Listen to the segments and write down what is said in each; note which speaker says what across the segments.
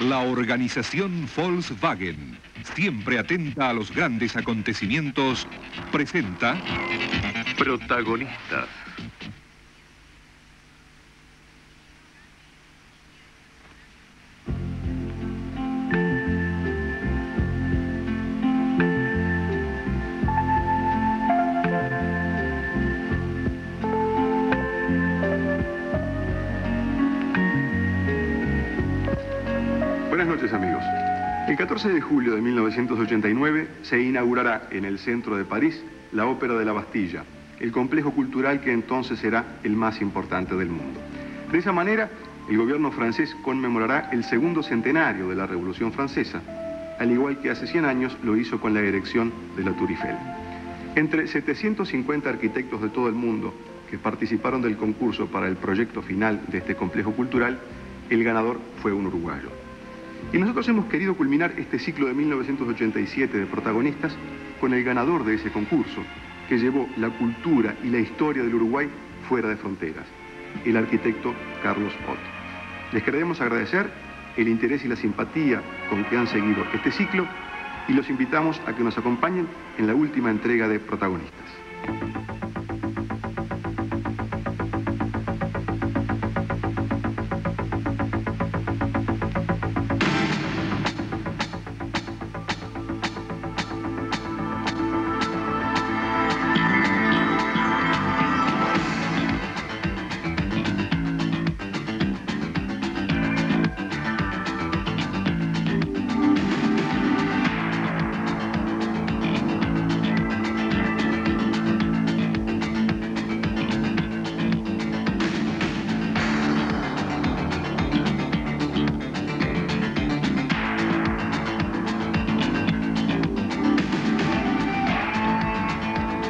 Speaker 1: La organización Volkswagen, siempre atenta a los grandes acontecimientos, presenta...
Speaker 2: Protagonistas.
Speaker 3: Buenas noches, amigos. El 14 de julio de 1989 se inaugurará en el centro de París la Ópera de la Bastilla, el complejo cultural que entonces será el más importante del mundo. De esa manera, el gobierno francés conmemorará el segundo centenario de la Revolución Francesa, al igual que hace 100 años lo hizo con la erección de la Tour Eiffel. Entre 750 arquitectos de todo el mundo que participaron del concurso para el proyecto final de este complejo cultural, el ganador fue un uruguayo. Y nosotros hemos querido culminar este ciclo de 1987 de protagonistas con el ganador de ese concurso, que llevó la cultura y la historia del Uruguay fuera de fronteras, el arquitecto Carlos Ott. Les queremos agradecer el interés y la simpatía con que han seguido este ciclo y los invitamos a que nos acompañen en la última entrega de Protagonistas.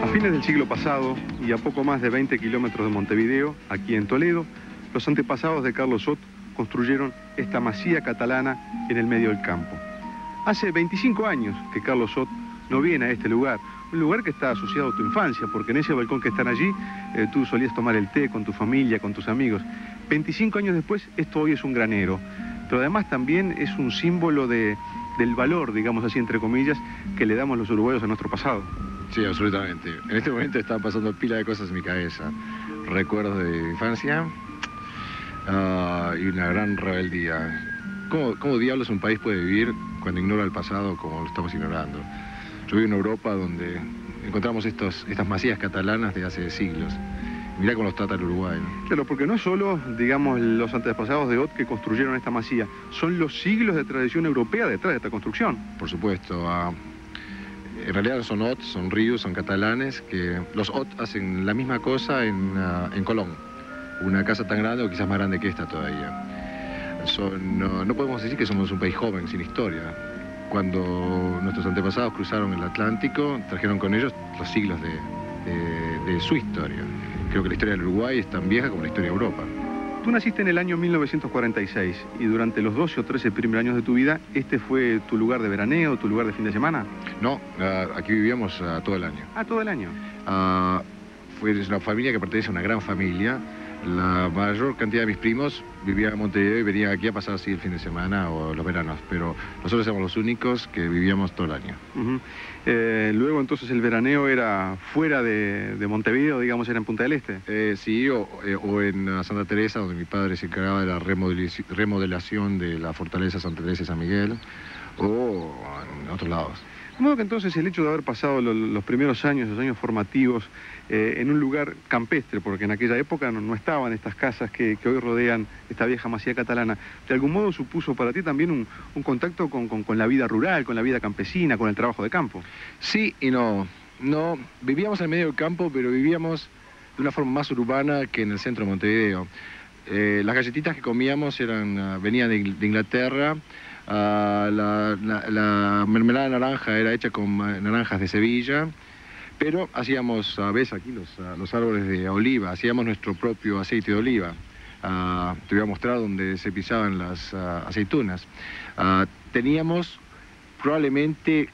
Speaker 3: A fines del siglo pasado, y a poco más de 20 kilómetros de Montevideo, aquí en Toledo, los antepasados de Carlos Ott construyeron esta masía catalana en el medio del campo. Hace 25 años que Carlos Ott no viene a este lugar, un lugar que está asociado a tu infancia, porque en ese balcón que están allí, tú solías tomar el té con tu familia, con tus amigos. 25 años después, esto hoy es un granero, pero además también es un símbolo del valor, digamos así, entre comillas, que le damos los uruguayos a nuestro pasado.
Speaker 4: Sí, absolutamente. En este momento están pasando pila de cosas en mi cabeza. Recuerdos de infancia y una gran rebeldía. ¿Cómo diablos un país puede vivir cuando ignora el pasado como lo estamos ignorando? Yo vivo en Europa donde encontramos estas masías catalanas de hace siglos. Mirá cómo los trata el Uruguay, ¿no? Claro, porque no es solo, digamos, los antepasados de Ott que construyeron esta masía, son los siglos de tradición europea detrás de esta construcción. Por supuesto. En realidad son Ott, son ríos, son catalanes, que los Ott hacen la misma cosa en Colón. Una casa tan grande o quizás más grande que esta todavía. No podemos decir que somos un país joven, sin historia. Cuando nuestros antepasados cruzaron el Atlántico, trajeron con ellos los siglos de su historia. Creo que la historia del Uruguay es tan vieja como la historia de Europa. Tú naciste en el año 1946 y durante los 12 o 13 primeros años de tu vida, ¿este fue tu lugar de veraneo, tu lugar de fin de semana? No, aquí vivíamos todo el año. Ah, todo el año. Fue una familia que pertenece a una gran familia. La mayor cantidad de mis primos vivían en Montevideo y venían aquí a pasar así el fin de semana o los veranos, pero nosotros éramos los únicos que vivíamos todo el año. Luego entonces el veraneo era fuera de Montevideo, digamos, era en Punta del Este. Sí, o en Santa Teresa, donde mi padre se encargaba de la remodelación de la fortaleza Santa Teresa de San Miguel, o en otros lados. De modo que entonces el hecho de haber pasado los primeros años, los años formativos, en un lugar campestre, porque en aquella época no estaban estas casas que hoy rodean esta vieja masía catalana, de algún modo supuso para ti también un contacto con la vida rural, con la vida campesina, con el trabajo de campo. Sí y no. No, vivíamos en medio del campo, pero vivíamos de una forma más urbana que en el centro de Montevideo. Las galletitas que comíamos venían de Inglaterra. La mermelada de naranja era hecha con naranjas de Sevilla, pero hacíamos, ves aquí los árboles de oliva, hacíamos nuestro propio aceite de oliva. Te voy a mostrar donde se pisaban las aceitunas. Teníamos probablemente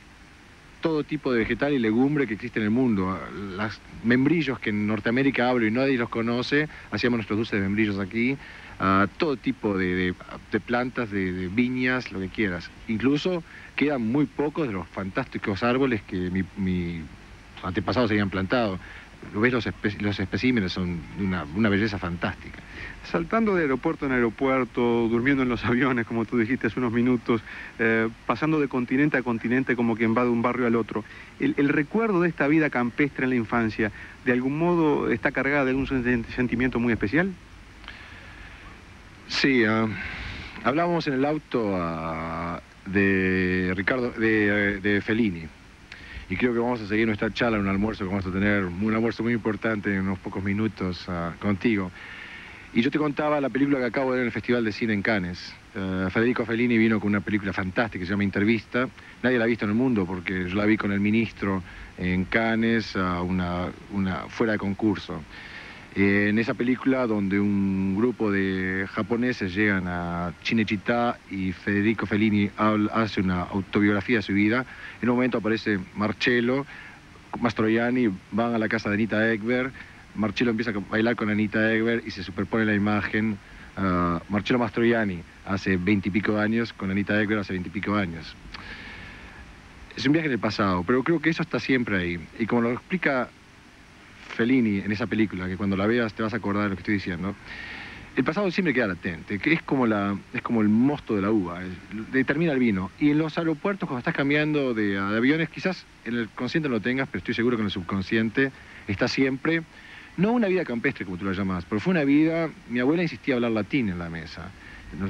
Speaker 4: todo tipo de vegetal y legumbre que existe en el mundo. Los membrillos que en Norteamérica hablo y nadie los conoce, hacíamos nuestros dulces de membrillos aquí. Todo tipo de plantas, de viñas, lo que quieras. Incluso quedan muy pocos de los fantásticos árboles que mis antepasados habían plantado. Ves los especímenes, son de una belleza fantástica.
Speaker 3: Saltando de aeropuerto en aeropuerto, durmiendo en los aviones, como tú dijiste hace unos minutos, pasando de continente a continente como quien va de un barrio al otro, el recuerdo de esta vida campestre en la infancia, ¿de algún modo está cargada de algún sentimiento muy especial?
Speaker 4: Sí, hablábamos en el auto de Fellini. Y creo que vamos a seguir nuestra charla en un almuerzo que vamos a tener, un almuerzo muy importante en unos pocos minutos contigo. Y yo te contaba la película que acabo de ver en el Festival de Cine en Cannes. Federico Fellini vino con una película fantástica que se llama Intervista. Nadie la ha visto en el mundo porque yo la vi con el ministro en Cannes, fuera de concurso. En esa película donde un grupo de japoneses llegan a Cinecittà y Federico Fellini hace una autobiografía de su vida, en un momento aparece Marcello Mastroianni, van a la casa de Anita Ekberg, Marcello empieza a bailar con Anita Ekberg y se superpone la imagen Marcello Mastroianni hace 20 y pico años con Anita Ekberg hace 20 y pico años. Es un viaje en el pasado, pero creo que eso está siempre ahí. Y como lo explica Fellini en esa película, que cuando la veas te vas a acordar de lo que estoy diciendo, el pasado siempre queda latente, que es como el mosto de la uva, determina el vino. Y en los aeropuertos, cuando estás cambiando de aviones, quizás en el consciente no lo tengas, pero estoy seguro que en el subconsciente está siempre, no una vida campestre como tú la llamas, pero fue una vida, mi abuela insistía a hablar latín en la mesa.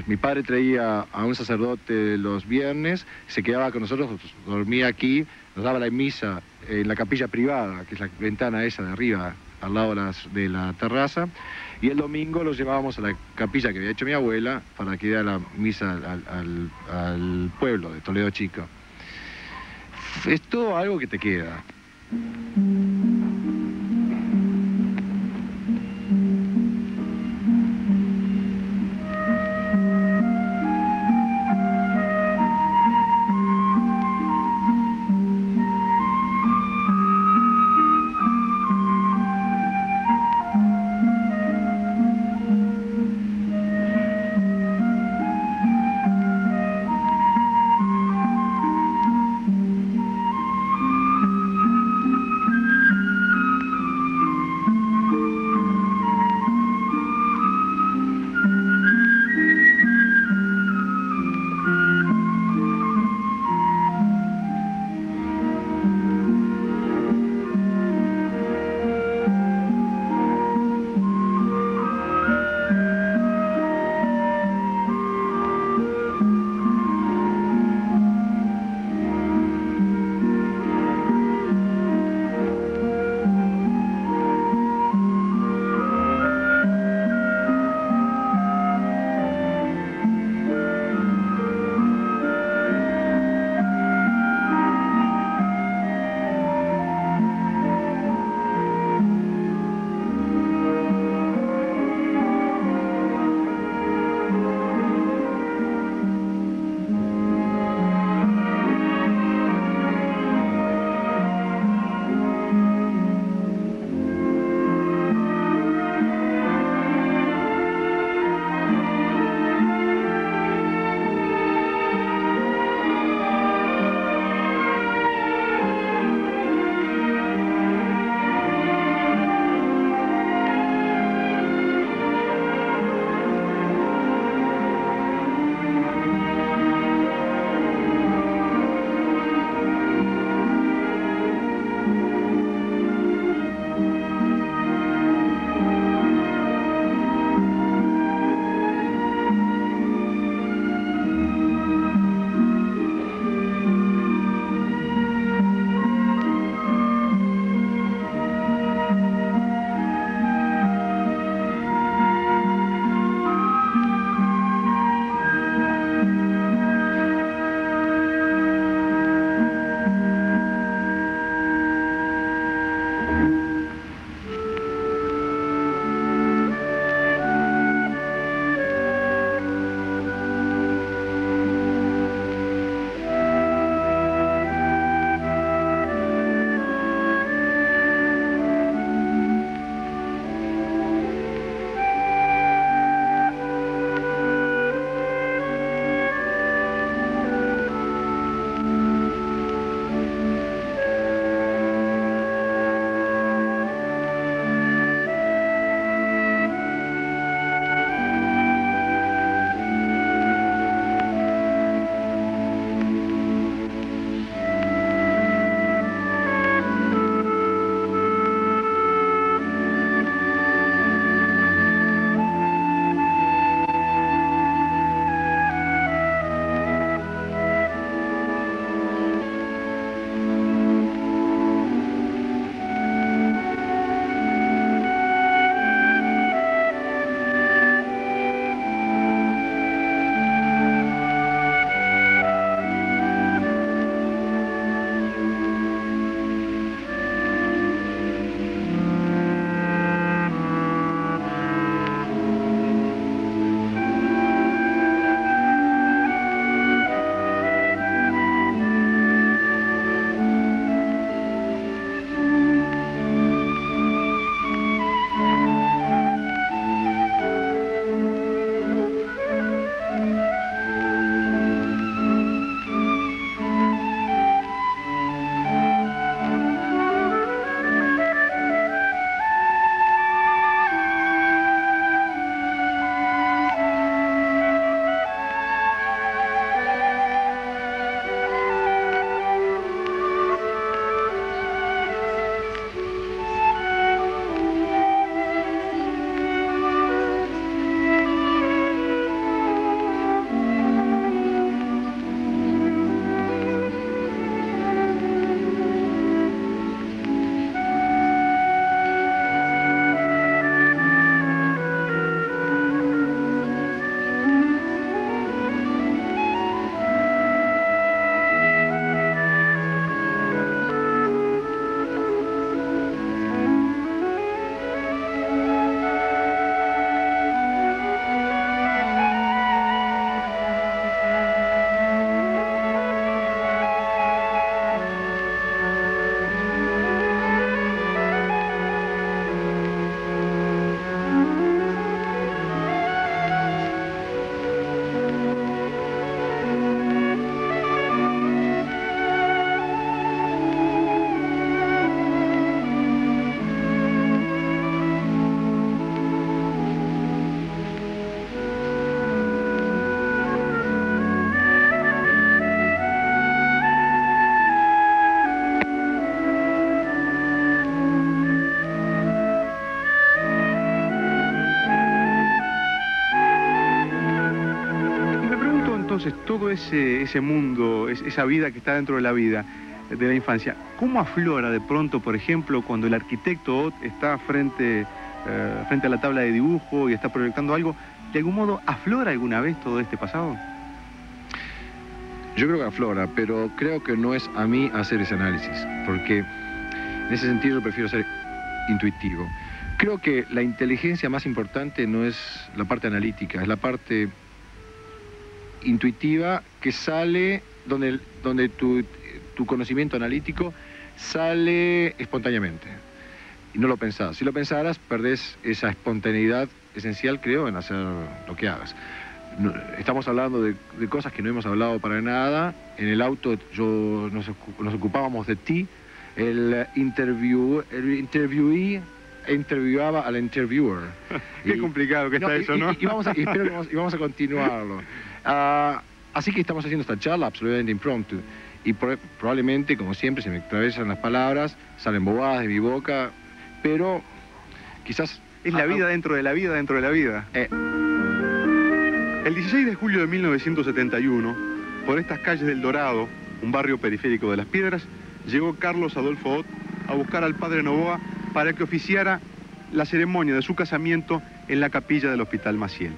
Speaker 4: Mi padre traía a un sacerdote los viernes, se quedaba con nosotros, dormía aquí, nos daba la misa en la capilla privada, que es la ventana esa de arriba, al lado de la terraza, y el domingo los llevábamos a la capilla que había hecho mi abuela para que diera la misa al pueblo de Toledo Chico. Es todo algo que te queda.
Speaker 3: entonces todo ese mundo, esa vida que está dentro de la vida, de la infancia, ¿cómo aflora de pronto, por ejemplo, cuando el arquitecto Ott está frente a la tabla de dibujo y está proyectando algo? ¿De algún modo aflora alguna vez todo este pasado?
Speaker 4: Yo creo que aflora, pero creo que no es a mí hacer ese análisis, porque en ese sentido yo prefiero ser intuitivo. Creo que la inteligencia más importante no es la parte analítica, es la parte intuitiva que sale donde tu conocimiento analítico sale espontáneamente y no lo pensás. Si lo pensaras, perdés esa espontaneidad esencial, creo, en hacer lo que hagas. Estamos hablando de cosas que no hemos hablado para nada. En el auto nos ocupábamos de ti. El interviewee interviewaba al interviewer.
Speaker 3: Qué complicado que está eso, ¿no?
Speaker 4: Y vamos a continuarlo. Así que estamos haciendo esta charla absolutamente impromptu. Y probablemente, como siempre, se me atravesan las palabras, salen bobadas de mi boca, pero quizás...
Speaker 3: Es la vida dentro de la vida dentro de la vida. El 16 de julio de 1971, por estas calles del Dorado, un barrio periférico de Las Piedras, llegó Carlos Adolfo Ott a buscar al padre Novoa para que oficiara la ceremonia de su casamiento en la capilla del Hospital Maciel.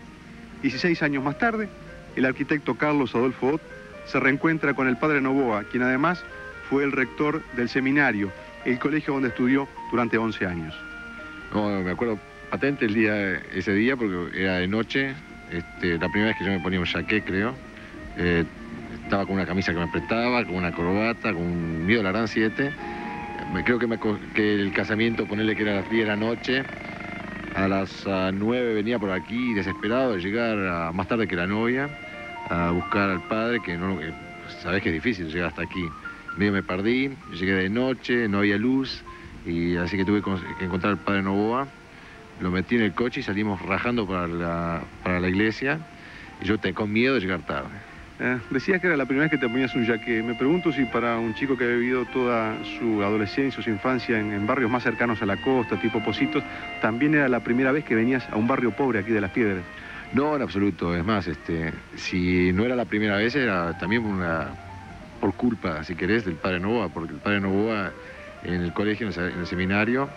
Speaker 3: 16 años más tarde, el arquitecto Carlos Adolfo Ott se reencuentra con el padre Novoa, quien además fue el rector del seminario, el colegio donde estudió durante 11 años.
Speaker 4: No, me acuerdo patente ese día porque era de noche, la primera vez que yo me ponía un jaqué, creo. Estaba con una camisa que me apretaba, con una corbata, con un miedo a la gran 7. Creo que el casamiento, ponerle que era a las 10 de la noche, a las 9 venía por aquí desesperado de llegar más tarde que la novia a buscar al padre, que sabés que es difícil llegar hasta aquí. Medio me perdí, llegué de noche, no había luz, y así que tuve que encontrar al padre Novoa. Lo metí en el coche y salimos rajando para la iglesia, y yo con miedo de llegar tarde.
Speaker 3: Decías que era la primera vez que te ponías un jaqué. Me pregunto si para un chico que ha vivido toda su adolescencia, su infancia en barrios más cercanos a la costa, tipo Pocitos, también era la primera vez que venías a un barrio pobre aquí de Las Piedras.
Speaker 4: No, en absoluto. Es más, si no era la primera vez, era también por culpa, si querés, del padre Novoa, porque el padre Novoa en el colegio, en el seminario,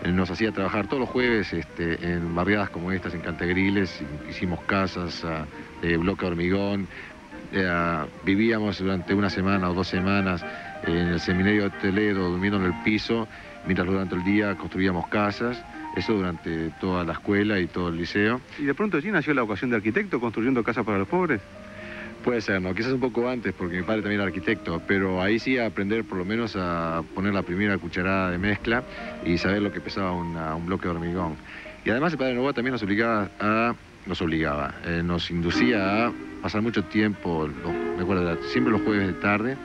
Speaker 4: nos hacía trabajar todos los jueves en barriadas como estas, en Cantegriles. Hicimos casas de bloque de hormigón. Vivíamos durante una semana o 2 semanas en el seminario de Toledo, durmiendo en el piso, mientras durante el día construíamos casas. Eso durante toda la escuela y todo el liceo. ¿Y
Speaker 3: de pronto allí nació la vocación de arquitecto, construyendo casas para los pobres?
Speaker 4: Puede ser, ¿no? Quizás un poco antes, porque mi padre también era arquitecto, pero ahí sí a aprender por lo menos a poner la primera cucharada de mezcla y saber lo que pesaba un bloque de hormigón. Y además el padre Novoa también nos inducía a pasar mucho tiempo, me acuerdo, siempre los jueves de tarde,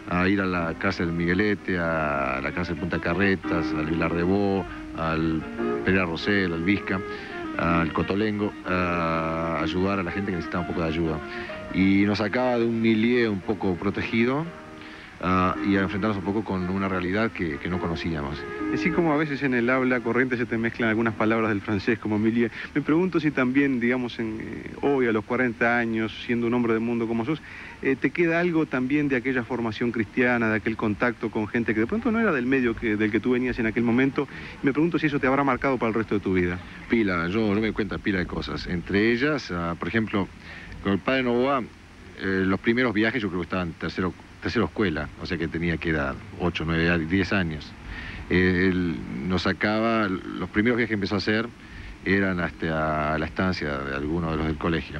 Speaker 4: a ir a la casa del Miguelete, a la casa de Punta Carretas, al Vilar de Bo, al Pereira Rosell, al Vizca, al Cotolengo, a ayudar a la gente que necesitaba un poco de ayuda. Y nos sacaba de un milieu un poco protegido y a enfrentarnos un poco con una realidad que no conocíamos.
Speaker 3: Así como a veces en el habla corriente se te mezclan algunas palabras del francés como milieu, me pregunto si también, digamos, hoy a los 40 años, siendo un hombre del mundo como sos, te queda algo también de aquella formación cristiana, de aquel contacto con gente que de pronto no era del medio del que tú venías en aquel momento. Me pregunto si eso te habrá marcado para el resto de tu vida.
Speaker 4: Pila, yo no me cuenta pila de cosas. Entre ellas, por ejemplo, con el padre Novoa, los primeros viajes yo creo que estaban en tercero escuela, o sea que tenía que edad, 8, 9, 10 años. Él nos sacaba, los primeros viajes que empezó a hacer eran hasta la estancia de algunos de los del colegio.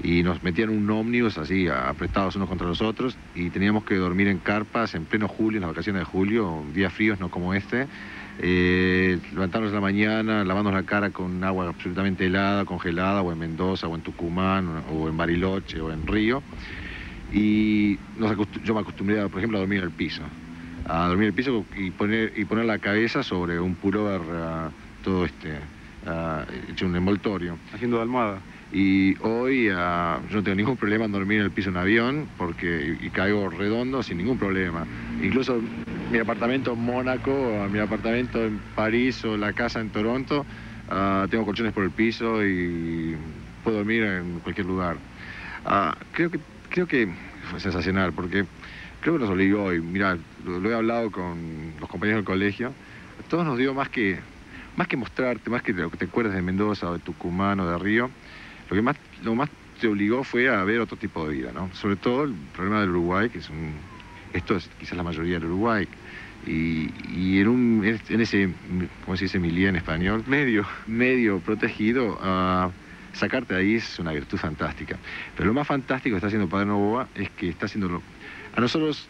Speaker 4: Y nos metían un ómnibus así, apretados unos contra los otros, y teníamos que dormir en carpas en pleno julio, en las vacaciones de julio, días fríos, no como levantarnos en la mañana, lavarnos la cara con agua absolutamente helada, congelada, o en Mendoza, o en Tucumán, o en Bariloche, o en Río. Y yo me acostumbré, por ejemplo, a dormir en el piso. Y poner la cabeza sobre un pullover todo hecho un envoltorio.
Speaker 3: Haciendo de almohada.
Speaker 4: Y hoy yo no tengo ningún problema en dormir en el piso en avión y caigo redondo sin ningún problema. Incluso mi apartamento en Mónaco, mi apartamento en París o la casa en Toronto, tengo colchones por el piso y puedo dormir en cualquier lugar. Creo que fue sensacional, porque creo que nos obligó, y mirá, lo he hablado con los compañeros del colegio, a todos nos dio más que mostrarte, más que lo que te acuerdes de Mendoza o de Tucumán o de Río, lo más te obligó fue a ver otro tipo de vida, ¿no? Sobre todo el problema del Uruguay, que esto es quizás la mayoría del Uruguay, y en ese, ¿cómo se dice milieu en español? Medio protegido, sacarte de ahí es una virtud fantástica. Pero lo más fantástico que está haciendo Padre Novoa es que está haciéndolo. A nosotros,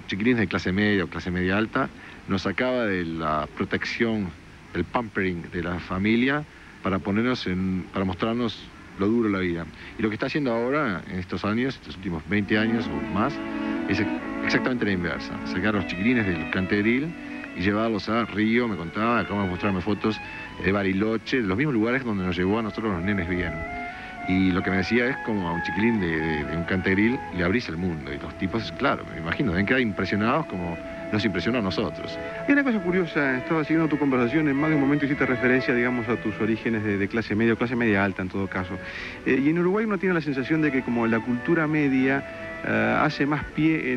Speaker 4: chiquilines de clase media o clase media alta, nos sacaba de la protección, del pampering de la familia para mostrarnos lo duro de la vida. Y lo que está haciendo ahora, en estos años, estos últimos 20 años o más, es exactamente la inversa. Sacar a los chiquilines del canteril y llevarlos a Río, me contaba, acaba de mostrarme fotos de Bariloche, de los mismos lugares donde nos llevó a nosotros los nenes bien. Y lo que me decía es como a un chiquilín de un canteril le abrís el mundo. Y los tipos, claro, me imagino, deben quedar impresionados como nos impresionó a nosotros.
Speaker 3: Hay una cosa curiosa, estaba siguiendo tu conversación, en más de un momento hiciste referencia, digamos, a tus orígenes de clase media o clase media alta en todo caso. Y en Uruguay uno tiene la sensación de que como la cultura media hace más pie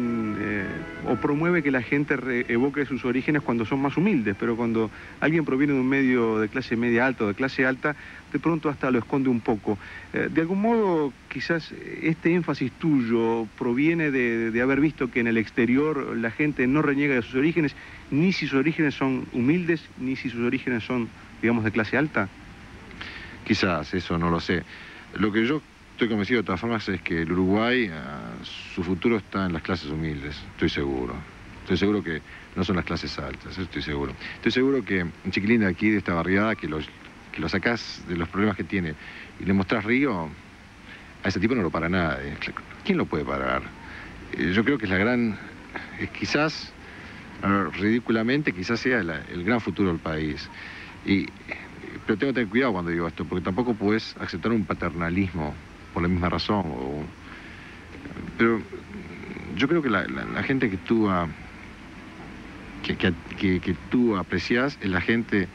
Speaker 3: o promueve que la gente evoque sus orígenes cuando son más humildes, pero cuando alguien proviene de un medio de clase media alta o de clase alta, de pronto hasta lo esconde un poco. De algún modo, quizás este énfasis tuyo proviene de haber visto que en el exterior la gente no reniega de sus orígenes, ni si sus orígenes son humildes, ni si sus orígenes son, digamos, de clase alta.
Speaker 4: Quizás, eso no lo sé. Lo que yo estoy convencido de todas formas es que el Uruguay, su futuro está en las clases humildes, estoy seguro. Estoy seguro que no son las clases altas, eso estoy seguro. Estoy seguro que un chiquilín de aquí, de esta barriada, que lo sacás de los problemas que tiene y le mostrás Río, a ese tipo no lo para nada. ¿Quién lo puede parar? Yo creo que es la gran, quizás, ridículamente, quizás sea el gran futuro del país. Pero tengo que tener cuidado cuando digo esto, porque tampoco puedes aceptar un paternalismo por la misma razón. Pero yo creo que la gente que tú apreciás es la gente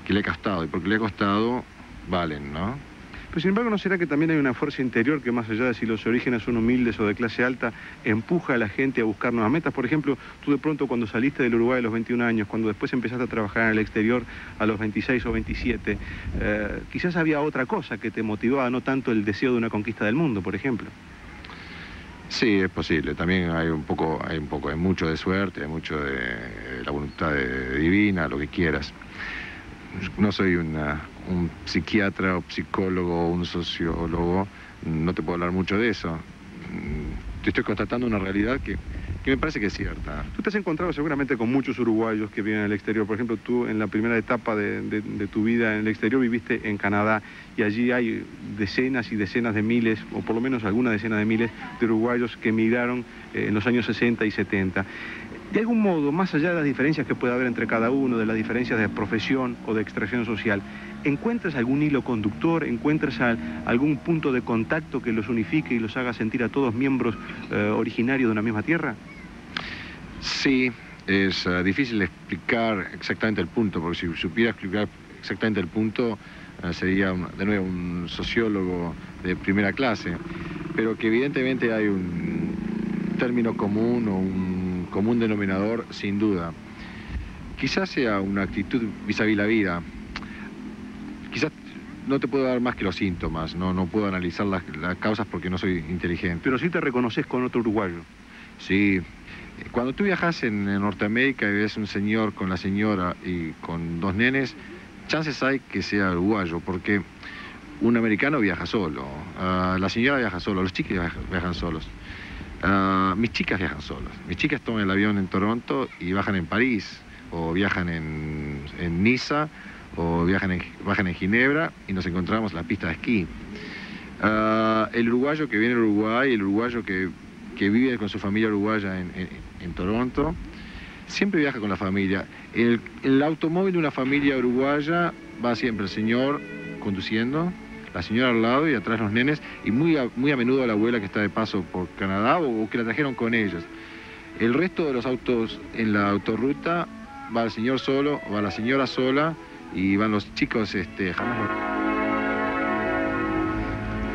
Speaker 4: que le ha costado, y porque le ha costado, valen, ¿no?
Speaker 3: Pero sin embargo, ¿no será que también hay una fuerza interior que más allá de si los orígenes son humildes o de clase alta, empuja a la gente a buscar nuevas metas? Por ejemplo, tú de pronto cuando saliste del Uruguay a los 21 años, cuando después empezaste a trabajar en el exterior a los 26 o 27, quizás había otra cosa que te motivaba, no tanto el deseo de una conquista del mundo, por ejemplo.
Speaker 4: Sí, es posible. También hay mucho de suerte, hay mucho de la voluntad divina, lo que quieras. No soy un psiquiatra o psicólogo o un sociólogo, no te puedo hablar mucho de eso. Te estoy constatando una realidad que me parece que es cierta.
Speaker 3: Tú te has encontrado seguramente con muchos uruguayos que viven en el exterior. Por ejemplo, tú en la primera etapa de tu vida en el exterior viviste en Canadá y allí hay decenas y decenas de miles, o por lo menos alguna decena de miles de uruguayos que emigraron en los años 60 y 70. De algún modo, más allá de las diferencias que pueda haber entre cada uno, de las diferencias de profesión o de extracción social, ¿encuentras algún hilo conductor? ¿Encuentras algún punto de contacto que los unifique y los haga sentir a todos miembros originarios de una misma tierra?
Speaker 4: Sí, es difícil explicar exactamente el punto, porque si supiera explicar exactamente el punto, sería de nuevo un sociólogo de primera clase, pero que evidentemente hay un término común o un común denominador, sin duda. Quizás sea una actitud vis-a-vis la vida. Quizás no te puedo dar más que los síntomas, no puedo analizar las causas porque no soy inteligente.
Speaker 3: Pero sí te reconoces con otro uruguayo.
Speaker 4: Sí. Cuando tú viajas en Norteamérica y ves un señor con la señora y con dos nenes, chances hay que sea uruguayo, porque un americano viaja solo, la señora viaja sola, los chicos viajan solos. Mis chicas viajan solas. Mis chicas toman el avión en Toronto y bajan en París, o viajan en Niza, o bajan en Ginebra y nos encontramos en la pista de esquí. El uruguayo que viene al Uruguay, el uruguayo que vive con su familia uruguaya en Toronto, siempre viaja con la familia. El automóvil de una familia uruguaya va siempre el señor conduciendo, la señora al lado y atrás los nenes, y muy a menudo la abuela que está de paso por Canadá o que la trajeron con ellos. El resto de los autos en la autorruta va el señor solo, va la señora sola y van los chicos jamás.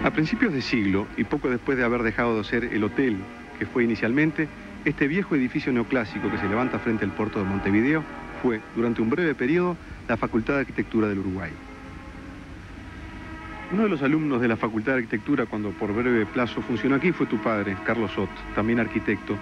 Speaker 3: A principios de siglo, y poco después de haber dejado de ser el hotel que fue inicialmente, este viejo edificio neoclásico que se levanta frente al puerto de Montevideo fue, durante un breve periodo, la Facultad de Arquitectura del Uruguay. Uno de los alumnos de la Facultad de Arquitectura, cuando por breve plazo funcionó aquí, fue tu padre, Carlos Ott, también arquitecto.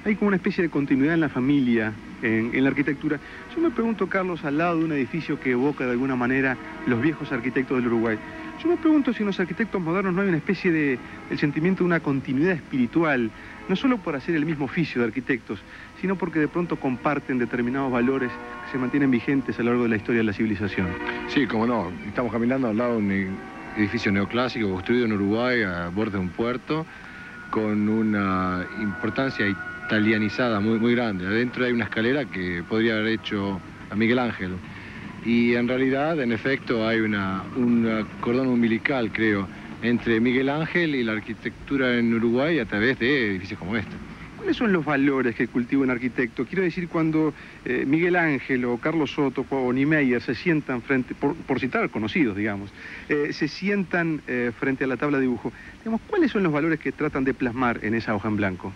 Speaker 3: Hay como una especie de continuidad en la familia, en la arquitectura. Yo me pregunto, Carlos, al lado de un edificio que evoca de alguna manera los viejos arquitectos del Uruguay, yo me pregunto si en los arquitectos modernos no hay una especie de el sentimiento de una continuidad espiritual, no solo por hacer el mismo oficio de arquitectos, sino porque de pronto comparten determinados valores que se mantienen vigentes a lo largo de la historia de la civilización.
Speaker 4: Sí, como no. Estamos caminando al lado de un edificio neoclásico construido en Uruguay, a borde de un puerto, con una importancia italianizada muy grande. Adentro hay una escalera que podría haber hecho a Miguel Ángel. Y en realidad, en efecto, hay un cordón umbilical, creo, entre Miguel Ángel y la arquitectura en Uruguay a través de edificios como este.
Speaker 3: ¿Cuáles son los valores que cultiva un arquitecto? Quiero decir, cuando Miguel Ángel o Carlos Soto o Niemeyer se sientan frente, por citar conocidos, digamos, se sientan frente a la tabla de dibujo, digamos, ¿cuáles son los valores que tratan de plasmar en esa hoja en blanco?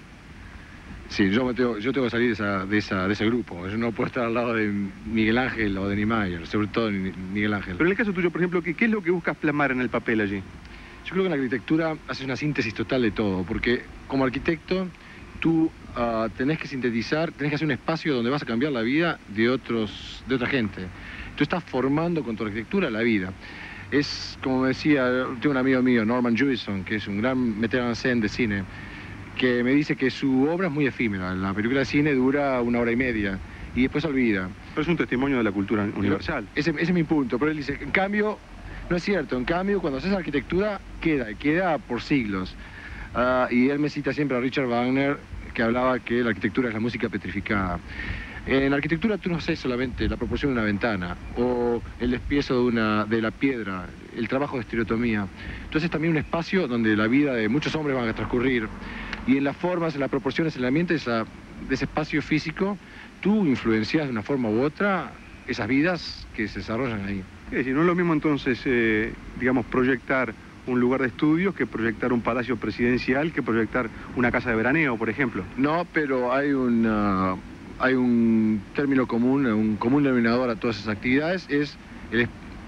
Speaker 4: Sí, yo tengo que salir de ese grupo. Yo no puedo estar al lado de Miguel Ángel o de Niemeyer, sobre todo de Miguel Ángel.
Speaker 3: Pero en el caso tuyo, por ejemplo, ¿qué es lo que buscas plasmar en el papel allí?
Speaker 4: Yo creo que en la arquitectura haces una síntesis total de todo, porque como arquitecto tú tenés que sintetizar, tenés que hacer un espacio donde vas a cambiar la vida de otra gente. Tú estás formando con tu arquitectura la vida. Es, como me decía, tengo un amigo mío, Norman Jewison, que es un gran metteur en scène de cine, que me dice que su obra es muy efímera. La película de cine dura 1 hora y media y después se olvida.
Speaker 3: Pero es un testimonio de la cultura universal.
Speaker 4: Ese es mi punto, pero él dice, en cambio, no es cierto, en cambio cuando haces arquitectura queda por siglos. Y él me cita siempre a Richard Wagner, que hablaba que la arquitectura es la música petrificada. En la arquitectura tú no haces solamente la proporción de una ventana o el despiezo de la piedra, el trabajo de estereotomía. Tú haces también un espacio donde la vida de muchos hombres van a transcurrir. Y en las formas, en las proporciones, en el ambiente de ese espacio físico, tú influencias de una forma u otra esas vidas que se desarrollan ahí.
Speaker 3: Es decir, no es lo mismo entonces, digamos, proyectar un lugar de estudios que proyectar un palacio presidencial, que proyectar una casa de veraneo, por ejemplo.
Speaker 4: No, pero hay un término común, un común denominador a todas esas actividades, es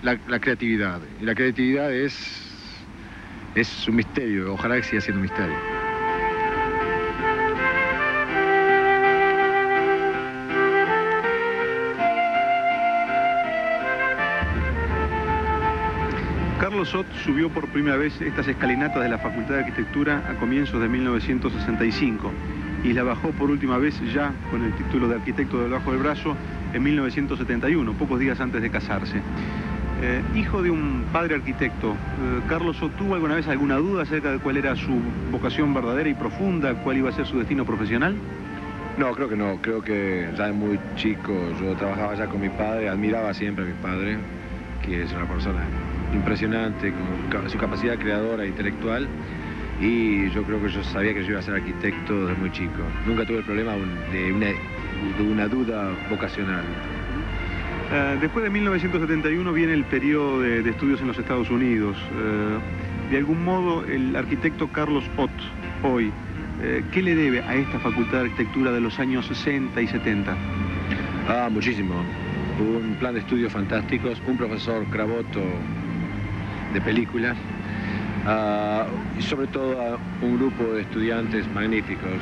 Speaker 4: la creatividad. Y la creatividad es un misterio, ojalá que siga siendo un misterio.
Speaker 3: Carlos Ott subió por primera vez estas escalinatas de la Facultad de Arquitectura a comienzos de 1965 y la bajó por última vez ya con el título de arquitecto debajo del brazo en 1971, pocos días antes de casarse. Hijo de un padre arquitecto, ¿Carlos Ott tuvo alguna vez alguna duda acerca de cuál era su vocación verdadera y profunda, cuál iba a ser su destino profesional?
Speaker 4: No, creo que no. Creo que ya de muy chico yo trabajaba ya con mi padre, admiraba siempre a mi padre, que es una persona impresionante, con su capacidad creadora e intelectual, y yo creo que yo sabía que yo iba a ser arquitecto desde muy chico. Nunca tuve el problema de una duda vocacional.
Speaker 3: Después de 1971 viene el periodo de estudios en los Estados Unidos. De algún modo, el arquitecto Carlos Ott, hoy, ¿qué le debe a esta Facultad de Arquitectura de los años 60 y 70?
Speaker 4: Muchísimo. Un plan de estudios fantásticos, un profesor Cravoto de películas, y sobre todo un grupo de estudiantes magníficos.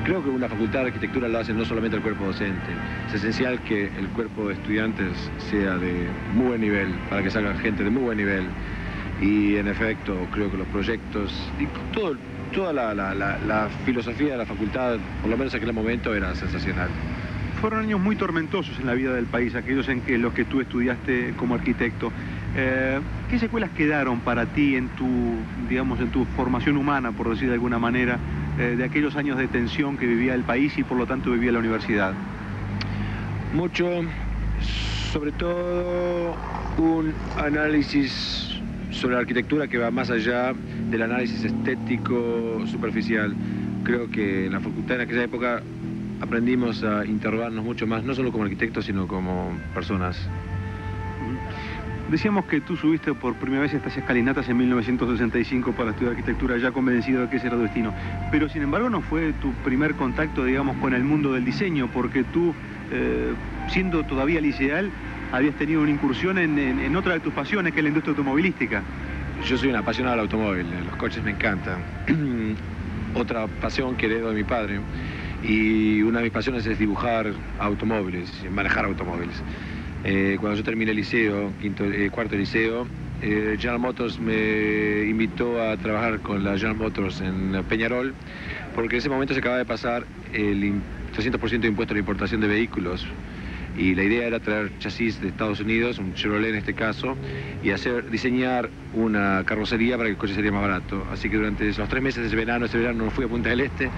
Speaker 4: Creo que una facultad de arquitectura lo hace no solamente el cuerpo docente, es esencial que el cuerpo de estudiantes sea de muy buen nivel, para que salgan gente de muy buen nivel. Y en efecto, creo que los proyectos y toda la filosofía de la facultad, por lo menos en aquel momento, era sensacional.
Speaker 3: Fueron años muy tormentosos en la vida del país, aquellos en los que tú estudiaste como arquitecto. ¿Qué secuelas quedaron para ti en tu formación humana, por decir de alguna manera, de aquellos años de tensión que vivía el país y por lo tanto vivía la universidad?
Speaker 4: Mucho, sobre todo un análisis sobre la arquitectura que va más allá del análisis estético superficial. Creo que en la facultad en aquella época aprendimos a interrogarnos mucho más, no solo como arquitectos, sino como personas.
Speaker 3: Decíamos que tú subiste por primera vez estas escalinatas en 1965 para estudiar arquitectura, ya convencido de que ese era tu destino. Pero sin embargo no fue tu primer contacto, digamos, con el mundo del diseño, porque tú, siendo todavía liceal, habías tenido una incursión en otra de tus pasiones, que es la industria automovilística.
Speaker 4: Yo soy un apasionado del automóvil, los coches me encantan. Otra pasión que heredo de mi padre, y una de mis pasiones es dibujar automóviles, manejar automóviles. Cuando yo terminé el liceo, cuarto liceo, General Motors me invitó a trabajar con la General Motors en Peñarol, porque en ese momento se acaba de pasar el 300% de impuesto a la importación de vehículos, y la idea era traer chasis de Estados Unidos, un Chevrolet en este caso, y diseñar una carrocería para que el coche sería más barato. Así que durante los 3 meses de ese verano no fui a Punta del Este,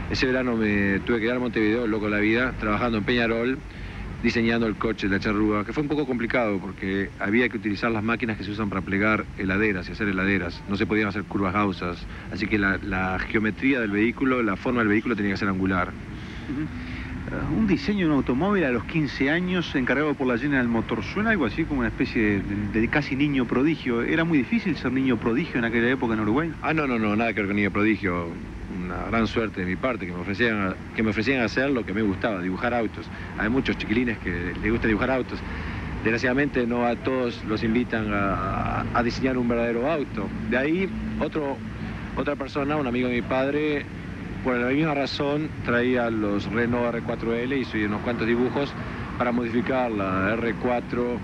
Speaker 4: ese verano me tuve que quedar en Montevideo, loco de la vida, trabajando en Peñarol, diseñando el coche de la charrúa, que fue un poco complicado porque había que utilizar las máquinas que se usan para plegar heladeras y hacer heladeras. No se podían hacer curvas gaussas, así que la geometría del vehículo, la forma del vehículo tenía que ser angular.
Speaker 3: Un diseño de un automóvil a los 15 años encargado por la General Motors, suena algo así como una especie de casi niño prodigio. ¿Era muy difícil ser niño prodigio en aquella época en Uruguay?
Speaker 4: No, nada que ver con niño prodigio. Una gran suerte de mi parte, que me ofrecían hacer lo que me gustaba, dibujar autos. Hay muchos chiquilines que les gusta dibujar autos. Desgraciadamente no a todos los invitan a diseñar un verdadero auto. De ahí otra persona, un amigo de mi padre, por la misma razón traía los Renault R4L, hizo unos cuantos dibujos para modificar la R4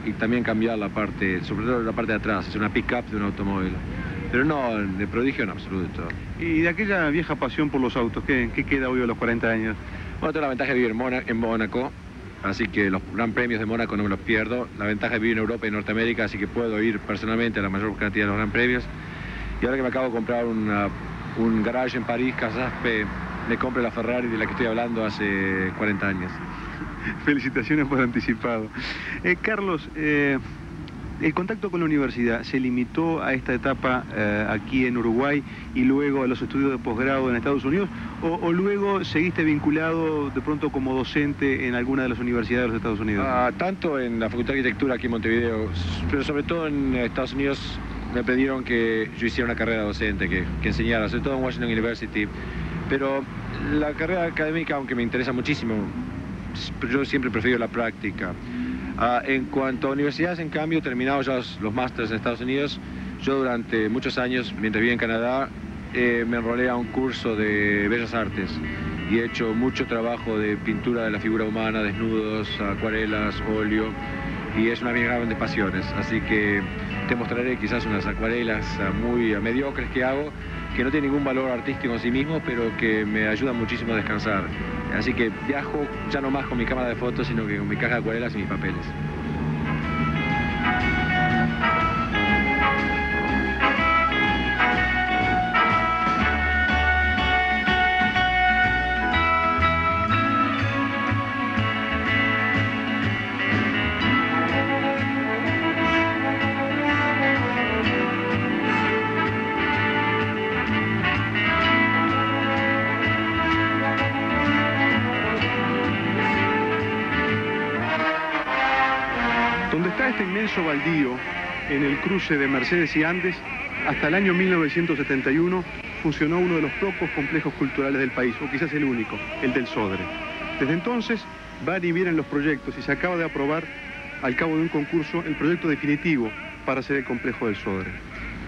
Speaker 4: y también cambiar la parte, sobre todo la parte de atrás, es una pick-up de un automóvil. Pero no, de prodigio en absoluto.
Speaker 3: ¿Y de aquella vieja pasión por los autos, qué queda hoy a los 40 años?
Speaker 4: Bueno, tengo la ventaja de vivir en Mónaco, así que los gran premios de Mónaco no me los pierdo. La ventaja de vivir en Europa y Norteamérica, así que puedo ir personalmente a la mayor cantidad de los gran premios. Y ahora que me acabo de comprar un garage en París, Casaspe, me compré la Ferrari de la que estoy hablando hace 40 años.
Speaker 3: Felicitaciones por anticipado. Carlos, ¿el contacto con la universidad se limitó a esta etapa aquí en Uruguay y luego a los estudios de posgrado en Estados Unidos? ¿O luego seguiste vinculado de pronto como docente en alguna de las universidades de los Estados Unidos?
Speaker 4: Tanto en la Facultad de Arquitectura aquí en Montevideo, pero sobre todo en Estados Unidos me pidieron que yo hiciera una carrera docente, que enseñara, sobre todo en Washington University. Pero la carrera académica, aunque me interesa muchísimo, yo siempre prefiero la práctica. En cuanto a universidades, en cambio, terminados ya los másteres en Estados Unidos, yo durante muchos años, mientras vivía en Canadá, me enrolé a un curso de Bellas Artes y he hecho mucho trabajo de pintura de la figura humana, desnudos, acuarelas, óleo, y es una de mis grandes pasiones. Así que te mostraré quizás unas acuarelas muy mediocres que hago, que no tienen ningún valor artístico en sí mismo, pero que me ayudan muchísimo a descansar. Así que viajo ya no más con mi cámara de fotos, sino que con mi caja de acuarelas y mis papeles.
Speaker 3: Donde está este inmenso baldío, en el cruce de Mercedes y Andes, hasta el año 1971 funcionó uno de los pocos complejos culturales del país, o quizás el único, el del Sodre. Desde entonces van y vienen los proyectos y se acaba de aprobar, al cabo de un concurso, el proyecto definitivo para hacer el complejo del Sodre.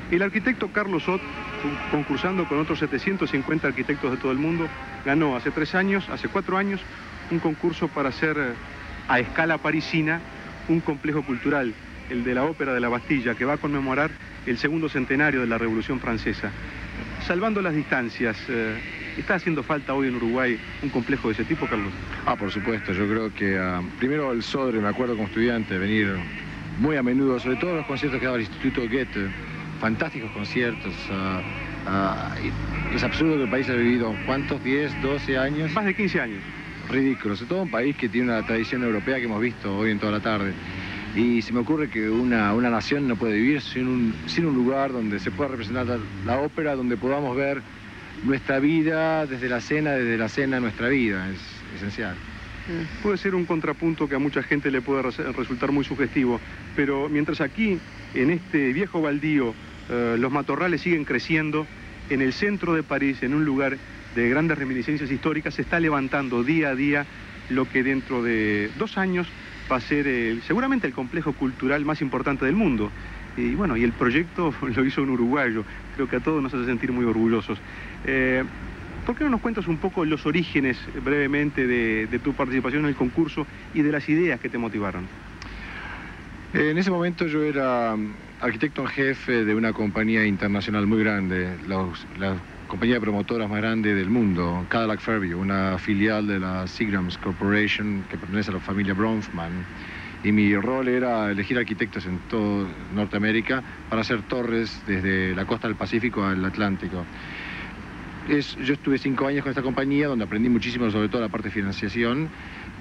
Speaker 3: El arquitecto Carlos Ott, concursando con otros 750 arquitectos de todo el mundo, ganó hace 4 años, un concurso para hacer a escala parisina un complejo cultural, el de la Ópera de la Bastilla, que va a conmemorar el 2º centenario de la Revolución Francesa. Salvando las distancias, ¿está haciendo falta hoy en Uruguay un complejo de ese tipo, Carlos?
Speaker 4: Por supuesto, yo creo que primero el Sodre, me acuerdo como estudiante, venir muy a menudo, sobre todo los conciertos que daba el Instituto Goethe, fantásticos conciertos. Es absurdo que el país haya vivido, ¿cuántos? 10, 12 años.
Speaker 3: Más de 15 años.
Speaker 4: Ridículo, sobre todo un país que tiene una tradición europea que hemos visto hoy en toda la tarde. Y se me ocurre que una nación no puede vivir sin un lugar donde se pueda representar la ópera, donde podamos ver nuestra vida desde la cena nuestra vida, es esencial.
Speaker 3: puede ser un contrapunto que a mucha gente le puede resultar muy sugestivo, pero mientras aquí, en este viejo baldío, los matorrales siguen creciendo, en el centro de París, en un lugar de grandes reminiscencias históricas, se está levantando día a día lo que dentro de 2 años va a ser seguramente el complejo cultural más importante del mundo. Y bueno, y el proyecto lo hizo un uruguayo, creo que a todos nos hace sentir muy orgullosos. ¿Por qué no nos cuentas un poco los orígenes, brevemente, de tu participación en el concurso y de las ideas que te motivaron?
Speaker 4: En ese momento yo era arquitecto en jefe de una compañía internacional muy grande, la compañía de promotoras más grande del mundo, Cadillac Fairview, una filial de la Seagrams Corporation que pertenece a la familia Bronfman. Y mi rol era elegir arquitectos en toda Norteamérica para hacer torres desde la costa del Pacífico al Atlántico. Yo estuve 5 años con esta compañía donde aprendí muchísimo, sobre todo la parte de financiación,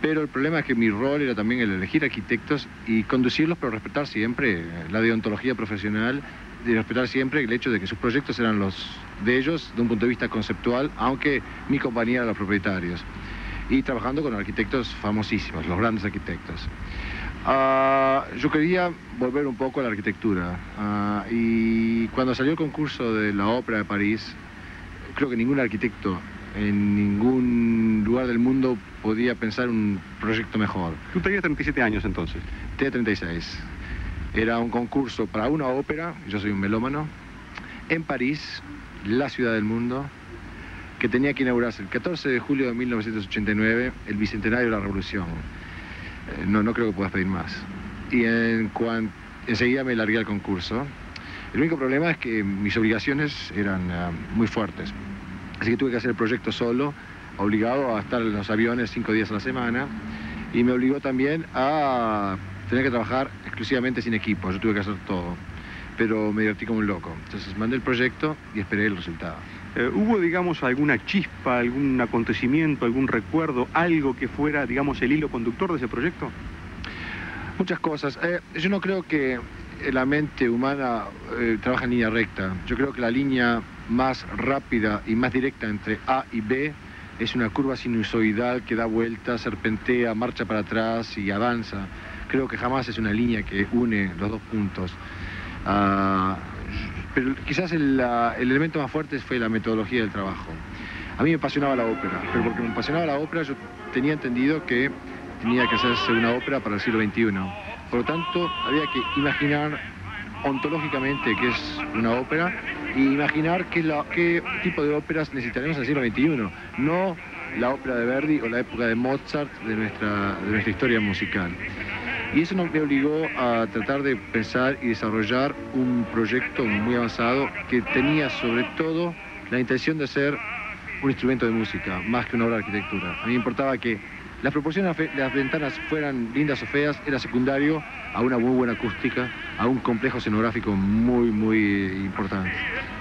Speaker 4: pero el problema es que mi rol era también el elegir arquitectos y conducirlos, pero respetar siempre la deontología profesional y respetar siempre el hecho de que sus proyectos eran los de ellos de un punto de vista conceptual, aunque mi compañía era los propietarios. Y trabajando con arquitectos famosísimos, los grandes arquitectos. Yo quería volver un poco a la arquitectura y cuando salió el concurso de la Ópera de París, creo que ningún arquitecto en ningún lugar del mundo podía pensar un proyecto mejor.
Speaker 3: Tú tenías 37 años entonces.
Speaker 4: Tenía 36. Era un concurso para una ópera, yo soy un melómano, en París, la ciudad del mundo, que tenía que inaugurarse el 14 de julio de 1989, el bicentenario de la Revolución. No creo que puedas pedir más. Y enseguida me largué al concurso. El único problema es que mis obligaciones eran muy fuertes. Así que tuve que hacer el proyecto solo, obligado a estar en los aviones 5 días a la semana. Y me obligó también a tener que trabajar exclusivamente sin equipo. Yo tuve que hacer todo. Pero me divertí como un loco. Entonces mandé el proyecto y esperé el resultado.
Speaker 3: ¿Hubo, digamos, alguna chispa, algún acontecimiento, algún recuerdo, algo que fuera, digamos, el hilo conductor de ese proyecto?
Speaker 4: Muchas cosas. Yo no creo que la mente humana trabaja en línea recta. Yo creo que la línea más rápida y más directa entre A y B es una curva sinusoidal que da vueltas, serpentea, marcha para atrás y avanza. Creo que jamás es una línea que une los dos puntos. Pero quizás el elemento más fuerte fue la metodología del trabajo. A mí me apasionaba la ópera, pero porque me apasionaba la ópera yo tenía entendido que tenía que hacerse una ópera para el siglo XXI. Por lo tanto, había que imaginar ontológicamente qué es una ópera e imaginar qué tipo de óperas necesitaremos en el siglo XXI, no la ópera de Verdi o la época de Mozart de nuestra historia musical. Y eso me obligó a tratar de pensar y desarrollar un proyecto muy avanzado que tenía sobre todo la intención de ser un instrumento de música, más que una obra de arquitectura. A mí me importaba que las proporciones de las ventanas fueran lindas o feas, era secundario a una muy buena acústica, a un complejo escenográfico muy, muy importante.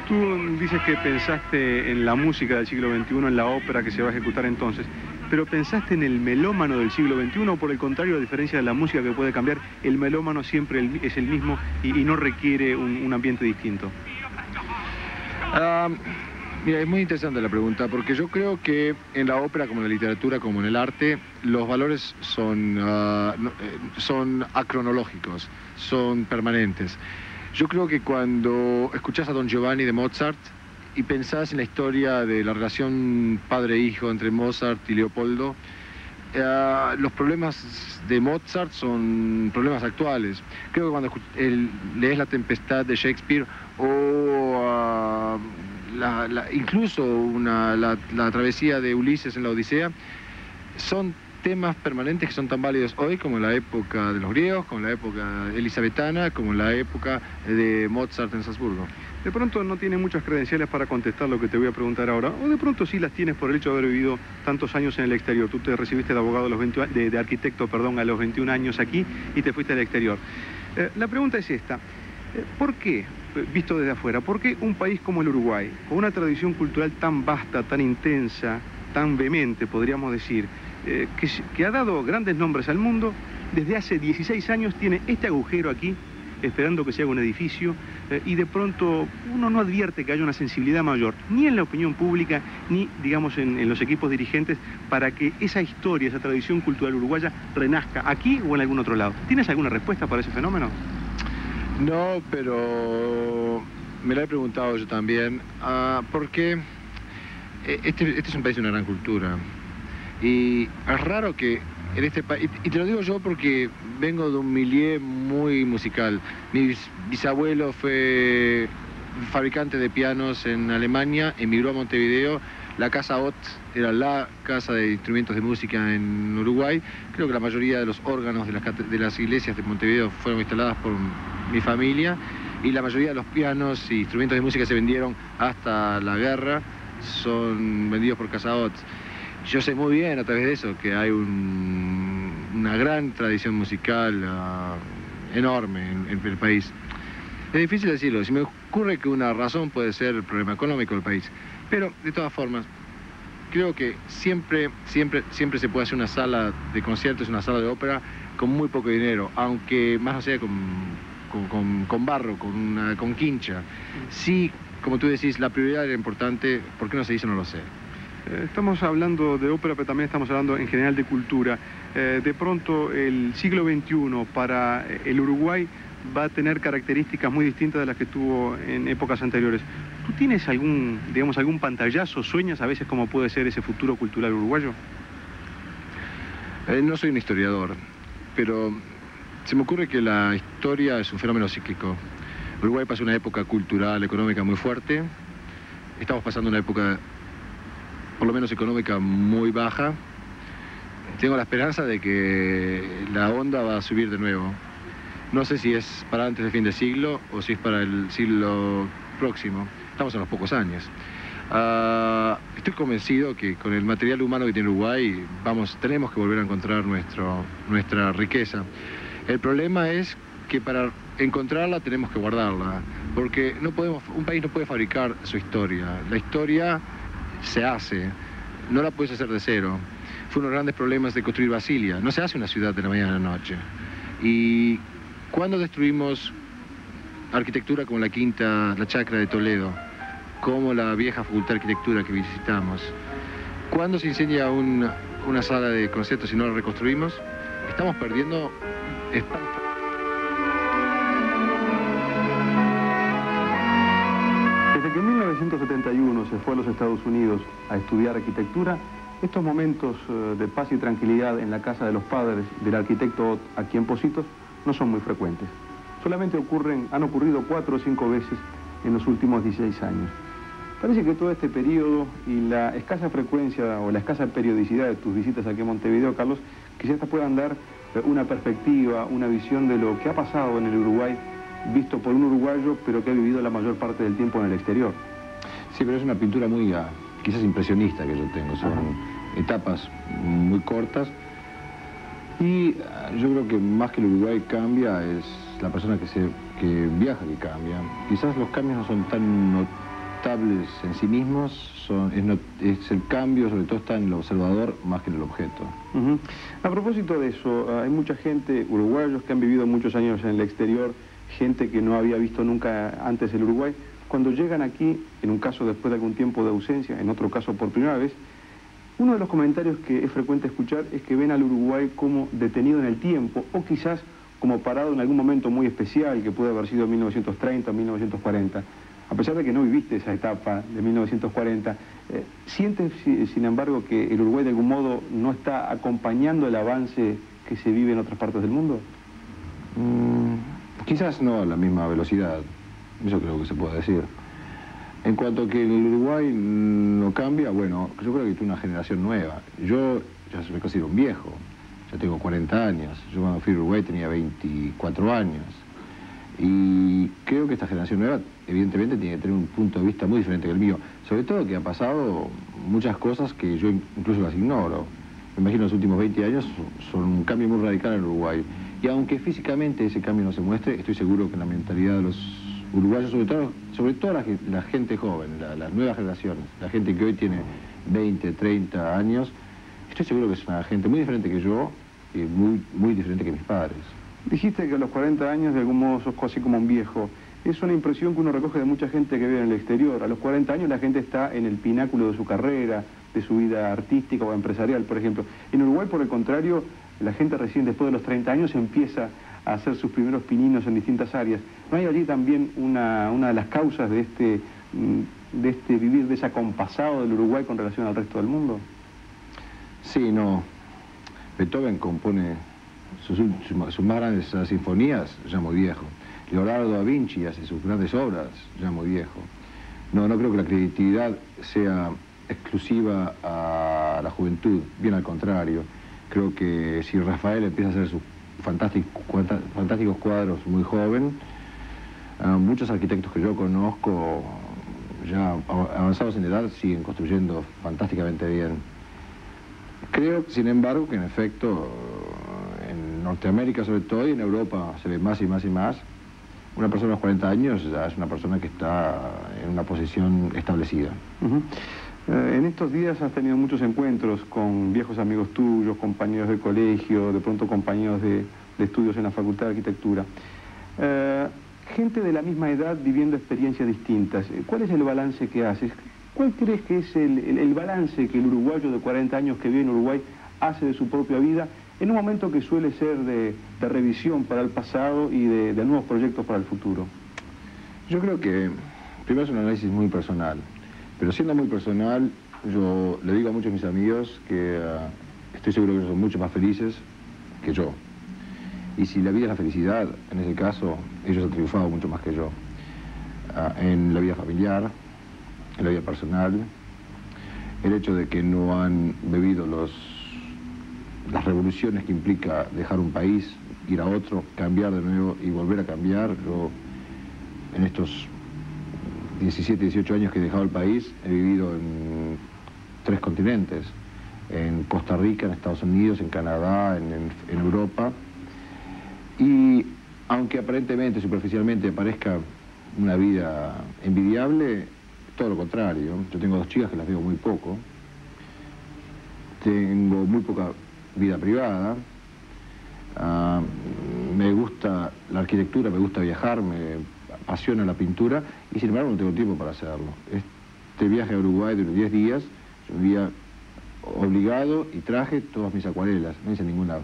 Speaker 3: Tú dices que pensaste en la música del siglo XXI, en la ópera que se va a ejecutar entonces, pero ¿pensaste en el melómano del siglo XXI o por el contrario, a diferencia de la música que puede cambiar, el melómano siempre es el mismo y no requiere un ambiente distinto?
Speaker 4: Mira, es muy interesante la pregunta, porque yo creo que en la ópera, como en la literatura, como en el arte, los valores son acronológicos, son permanentes. Yo creo que cuando escuchás a Don Giovanni de Mozart y pensás en la historia de la relación padre-hijo entre Mozart y Leopoldo, los problemas de Mozart son problemas actuales. Creo que cuando lees La Tempestad de Shakespeare o incluso la travesía de Ulises en la Odisea, son temas permanentes que son tan válidos hoy como en la época de los griegos, como en la época elisabetana, como en la época de Mozart en Salzburgo.
Speaker 3: De pronto no tienes muchas credenciales para contestar lo que te voy a preguntar ahora, o de pronto sí las tienes por el hecho de haber vivido tantos años en el exterior. Tú te recibiste de abogado de arquitecto, perdón, a los 21 años aquí y te fuiste al exterior. La pregunta es esta: ¿por qué, visto desde afuera, por qué un país como el Uruguay, con una tradición cultural tan vasta, tan intensa, tan vehemente, podríamos decir, que ha dado grandes nombres al mundo, desde hace 16 años tiene este agujero aquí esperando que se haga un edificio, y de pronto uno no advierte que haya una sensibilidad mayor, ni en la opinión pública, ni, digamos, en los equipos dirigentes, para que esa historia, esa tradición cultural uruguaya renazca aquí o en algún otro lado. ¿Tienes alguna respuesta para ese fenómeno?
Speaker 4: No, pero me lo he preguntado yo también, porque este es un país de una gran cultura, y es raro que en este país, y te lo digo yo porque vengo de un milieu muy musical. Mi bisabuelo fue fabricante de pianos en Alemania, emigró a Montevideo. La Casa Ott era la casa de instrumentos de música en Uruguay. Creo que la mayoría de los órganos de las iglesias de Montevideo fueron instaladas por mi familia, y la mayoría de los pianos y instrumentos de música se vendieron hasta la guerra, son vendidos por Casa Ott. Yo sé muy bien a través de eso que hay una gran tradición musical enorme en el país. Es difícil decirlo, si me ocurre que una razón puede ser el problema económico del país, pero de todas formas, creo que siempre se puede hacer una sala de conciertos, una sala de ópera con muy poco dinero, aunque más no sea con barro, con quincha. Sí, como tú decís, la prioridad era importante. ¿Por qué no se hizo? No lo sé.
Speaker 3: Estamos hablando de ópera, pero también estamos hablando en general de cultura. De pronto, el siglo XXI para el Uruguay va a tener características muy distintas de las que tuvo en épocas anteriores. ¿Tú tienes algún pantallazo? ¿Sueñas a veces cómo puede ser ese futuro cultural uruguayo?
Speaker 4: No soy un historiador, pero se me ocurre que la historia es un fenómeno cíclico. Uruguay pasó una época cultural, económica muy fuerte. Estamos pasando una época, por lo menos económica, muy baja. Tengo la esperanza de que la onda va a subir de nuevo. No sé si es para antes del fin de siglo o si es para el siglo próximo. Estamos a los pocos años. Estoy convencido que con el material humano que tiene Uruguay tenemos que volver a encontrar nuestra riqueza. El problema es que para encontrarla tenemos que guardarla, porque un país no puede fabricar su historia. La historia se hace, no la puedes hacer de cero. Fue uno de los grandes problemas de construir Basilia. No se hace una ciudad de la mañana a la noche. Y cuando destruimos arquitectura como la Chacra de Toledo, como la vieja Facultad de Arquitectura que visitamos, cuando se incendia una sala de conciertos y no la reconstruimos, estamos perdiendo espacio.
Speaker 3: Desde que en 1971 se fue a los Estados Unidos a estudiar arquitectura, estos momentos de paz y tranquilidad en la casa de los padres del arquitecto Ott, aquí en Pocitos, no son muy frecuentes. Solamente han ocurrido 4 o 5 veces en los últimos 16 años. Parece que todo este periodo y la escasa frecuencia o la escasa periodicidad de tus visitas aquí a Montevideo, Carlos, quizás te puedan dar una perspectiva, una visión de lo que ha pasado en el Uruguay, visto por un uruguayo, pero que ha vivido la mayor parte del tiempo en el exterior.
Speaker 4: Sí, pero es una pintura muy, quizás impresionista que yo tengo. Son etapas muy cortas. Y yo creo que más que el Uruguay cambia, es la persona que viaja que cambia. Quizás los cambios no son tan notables en sí mismos, es el cambio, sobre todo está en el observador más que en el objeto.
Speaker 3: A propósito de eso, hay mucha gente, uruguayos que han vivido muchos años en el exterior, gente que no había visto nunca antes el Uruguay. Cuando llegan aquí, en un caso después de algún tiempo de ausencia, en otro caso por primera vez, uno de los comentarios que es frecuente escuchar es que ven al Uruguay como detenido en el tiempo, o quizás como parado en algún momento muy especial, que puede haber sido 1930 o 1940. A pesar de que no viviste esa etapa de 1940, ¿sientes, sin embargo, que el Uruguay de algún modo no está acompañando el avance que se vive en otras partes del mundo?
Speaker 4: Quizás no a la misma velocidad, eso creo que se puede decir. En cuanto a que el Uruguay no cambia, bueno, yo creo que tiene una generación nueva. Yo ya me considero un viejo, ya tengo 40 años. Yo cuando fui a Uruguay tenía 24 años. Y creo que esta generación nueva, evidentemente, tiene que tener un punto de vista muy diferente que el mío. Sobre todo que ha pasado muchas cosas que yo incluso las ignoro. Me imagino los últimos 20 años son un cambio muy radical en Uruguay. Y aunque físicamente ese cambio no se muestre, estoy seguro que en la mentalidad de los uruguayos, sobre todo la gente joven, las nuevas generaciones, la gente que hoy tiene 20, 30 años, estoy seguro que es una gente muy diferente que yo y muy diferente que mis padres.
Speaker 3: Dijiste que a los 40 años de algún modo sos casi como un viejo. Es una impresión que uno recoge de mucha gente que vive en el exterior. A los 40 años la gente está en el pináculo de su carrera, de su vida artística o empresarial, por ejemplo. En Uruguay, por el contrario, la gente recién después de los 30 años empieza a hacer sus primeros pininos en distintas áreas. ¿No hay allí también una de las causas de este vivir desacompasado del Uruguay con relación al resto del mundo?
Speaker 4: Sí, no. Beethoven compone sus más grandes sinfonías ya muy viejo. Leonardo da Vinci hace sus grandes obras ya muy viejo. No creo que la creatividad sea exclusiva a la juventud, bien al contrario. Creo que si Rafael empieza a hacer sus fantásticos cuadros muy joven, muchos arquitectos que yo conozco, ya avanzados en edad, siguen construyendo fantásticamente bien. Creo, sin embargo, que en efecto, en Norteamérica sobre todo y en Europa se ve más y más y más. Una persona a los 40 años ya es una persona que está en una posición establecida.
Speaker 3: En estos días has tenido muchos encuentros con viejos amigos tuyos, compañeros de colegio, de pronto compañeros de estudios en la Facultad de Arquitectura. Gente de la misma edad viviendo experiencias distintas. ¿Cuál es el balance que haces? ¿Cuál crees que es el balance que el uruguayo de 40 años que vive en Uruguay hace de su propia vida en un momento que suele ser de revisión para el pasado y de nuevos proyectos para el futuro?
Speaker 4: Yo creo que primero es un análisis muy personal, pero siendo muy personal, yo le digo a muchos de mis amigos que estoy seguro que ellos son mucho más felices que yo. Y si la vida es la felicidad, en ese caso, ellos han triunfado mucho más que yo. En la vida familiar, en la vida personal, el hecho de que no han bebido las revoluciones que implica dejar un país, ir a otro, cambiar de nuevo y volver a cambiar. Yo, en estos 17, 18 años que he dejado el país, he vivido en 3 continentes, en Costa Rica, en Estados Unidos, en Canadá, en Europa. Y aunque aparentemente, superficialmente, parezca una vida envidiable, todo lo contrario. Yo tengo 2 chicas que las veo muy poco, tengo muy poca vida privada, me gusta la arquitectura, me gusta viajar, me apasiona la pintura y sin embargo no tengo tiempo para hacerlo. Este viaje a Uruguay de unos 10 días, yo vivía obligado y traje todas mis acuarelas, no hice ninguna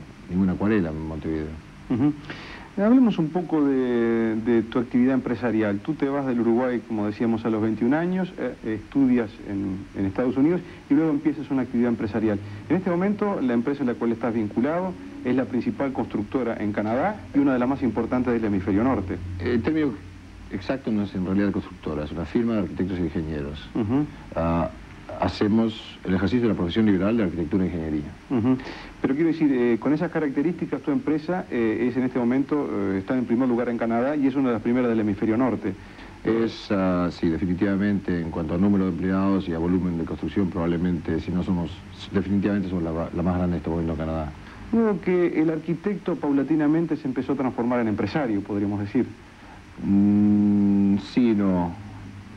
Speaker 4: acuarela en Montevideo.
Speaker 3: Hablemos un poco de tu actividad empresarial. Tú te vas del Uruguay, como decíamos, a los 21 años, estudias en Estados Unidos y luego empiezas una actividad empresarial. En este momento, la empresa en la cual estás vinculado es la principal constructora en Canadá y una de las más importantes del hemisferio norte.
Speaker 4: El término exacto no es en realidad constructora, es una firma de arquitectos e ingenieros. Hacemos el ejercicio de la profesión liberal de arquitectura e ingeniería.
Speaker 3: Pero quiero decir, con esas características tu empresa es en este momento, está en primer lugar en Canadá y es una de las primeras del hemisferio norte.
Speaker 4: Sí, definitivamente, en cuanto a número de empleados y a volumen de construcción, probablemente, si no somos, definitivamente somos la más grande en este momento en Canadá.
Speaker 3: Luego que el arquitecto paulatinamente se empezó a transformar en empresario, podríamos decir.
Speaker 4: Sí, no.